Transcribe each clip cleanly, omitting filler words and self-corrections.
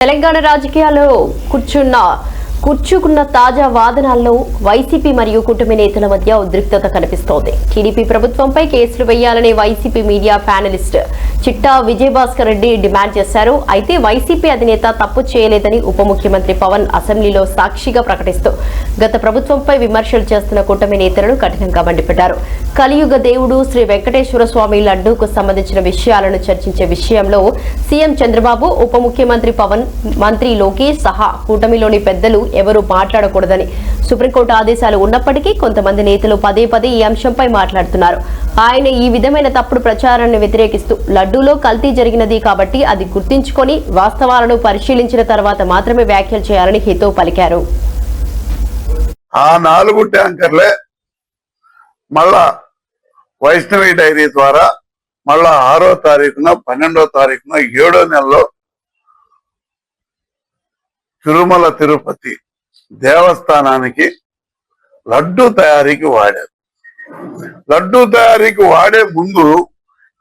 తెలంగాణ రాజకీయాల్లో కూర్చుకున్న తాజా వాదనల్లో వైసీపీ మరియు కూటమి నేతల మధ్య ఉద్రిక్తత కనిపిస్తోంది. టీడీపీ ప్రభుత్వంపై కేసులు వేయాలని వైసీపీ మీడియా ప్యానలిస్ట్ చిట్టా విజయభాస్కర్ రెడ్డి డిమాండ్ చేశారు. అయితే వైసీపీ అధినేత తప్పు చేయలేదని ఉప ముఖ్యమంత్రి పవన్ అసెంబ్లీలో సాక్షిగా ప్రకటిస్తూ గత ప్రభుత్వంపై విమర్శలు చేస్తున్న కూటమి నేతలను కఠినంగా మండిపడ్డారు. కలియుగ దేవుడు శ్రీ వెంకటేశ్వర స్వామి లడ్డూకు సంబంధించిన విషయాలను చర్చించే విషయంలో సీఎం చంద్రబాబు, ఉప ముఖ్యమంత్రి పవన్, మంత్రి లోకేష్ సహా కూటమిలోని పెద్దలు ఎవరూ మాట్లాడకూడదని సుప్రీంకోర్టు ఆదేశాలు ఉన్నప్పటికీ కొంతమంది నేతలు పదే పదే ఈ అంశంపై మాట్లాడుతున్నారు. ఆయన ఈ విధమైన తప్పుడు ప్రచారాన్ని వ్యతిరేకిస్తూ లడ్డూలో కల్తీ జరిగినది కాబట్టి అది గుర్తించుకొని వాస్తవాలను పరిశీలించిన తర్వాత మాత్రమే వ్యాఖ్యలు చేయాలని హితవు పలికారు. ఆ 4 ట్యాంకర్లే మళ్ళా వైష్ణవి డైరీ ద్వారా మళ్ళా 6వ తారీఖున 12వ తారీఖున 7వ నెలలో తిరుమల తిరుపతి దేవస్థానానికి లడ్డూ తయారీకి వాడారు. లడ్డూ తయారీకి వాడే ముందు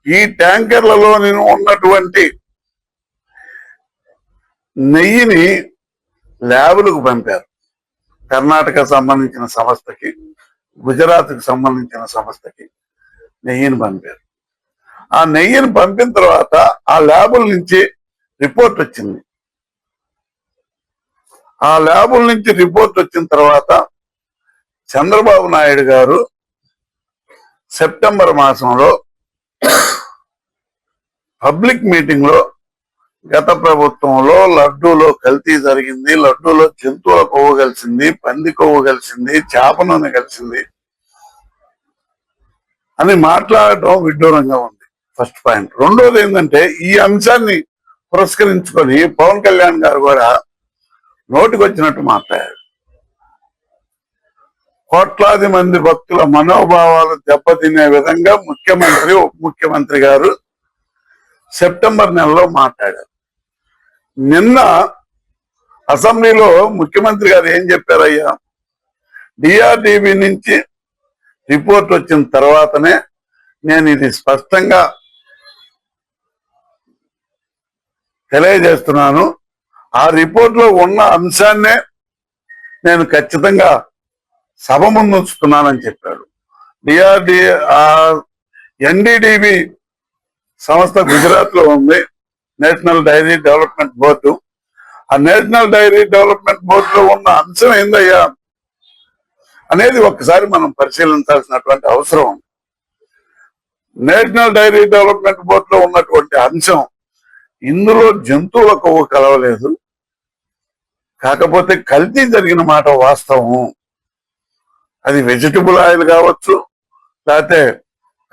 ఈ ట్యాంకర్లలో ఉన్నటువంటి నెయ్యిని ల్యాబులకు పంపారు. కర్ణాటక సంబంధించిన సంస్థకి, గుజరాత్కి సంబంధించిన సంస్థకి నెయ్యిని పంపారు. ఆ నెయ్యిని పంపిన తర్వాత ఆ ల్యాబుల నుంచి రిపోర్ట్ వచ్చింది. ఆ ల్యాబుల నుంచి రిపోర్ట్ వచ్చిన తర్వాత చంద్రబాబు నాయుడు గారు సెప్టెంబర్ మాసంలో పబ్లిక్ మీటింగ్ లో గత ప్రభుత్వంలో లడ్డూలో కల్తీ జరిగింది, లడ్డూలో జంతువుల కొవ్వు కలిసింది, పంది కొవ్వు కలిసింది, చేప నూనె కలిసింది అని మాట్లాడటం విడ్డూరంగా ఉంది. First point. రెండోది ఏంటంటే ఈ అంశాన్ని పురస్కరించుకొని పవన్ కళ్యాణ్ గారు కూడా నోటికి వచ్చినట్టు మాట్లాడారు. కోట్లాది మంది భక్తుల మనోభావాలు దెబ్బతినే విధంగా ముఖ్యమంత్రి, ఉప ముఖ్యమంత్రి గారు సెప్టెంబర్ నెలలో మాట్లాడారు. నిన్న అసెంబ్లీలో ముఖ్యమంత్రి గారు ఏం చెప్పారయ్యా, డిఆర్డిబి నుంచి రిపోర్ట్ వచ్చిన తర్వాతనే నేను ఇది స్పష్టంగా తెలియజేస్తున్నాను. ఆ రిపోర్ట్ లో ఉన్న అంశాన్నే నేను ఖచ్చితంగా సభ ముందు ఉంచుతున్నానని చెప్పాడు. ఎన్డీడీబీ సంస్థ గుజరాత్ లో ఉంది, నేషనల్ డైరీ డెవలప్మెంట్ బోర్డు. ఆ నేషనల్ డైరీ డెవలప్మెంట్ బోర్డులో ఉన్న అంశం ఏందయ్యా అనేది ఒక్కసారి మనం పరిశీలించాల్సినటువంటి అవసరం ఉంది. నేషనల్ డైరీ డెవలప్మెంట్ బోర్డులో ఉన్నటువంటి అంశం, ఇందులో జంతువుల కొవ్వు కలవలేదు, కాకపోతే కల్తీ జరిగిన మాట వాస్తవం. అది వెజిటబుల్ ఆయిల్ కావచ్చు, లేకపోతే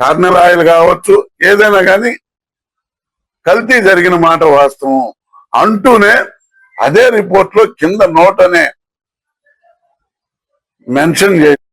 కార్నల్ ఆయిల్ కావచ్చు, ఏదైనా కానీ కల్తీ జరిగిన మాట వాస్తవం అంటూనే అదే రిపోర్ట్ లో కింద నోట్ అనే మెన్షన్ చేసి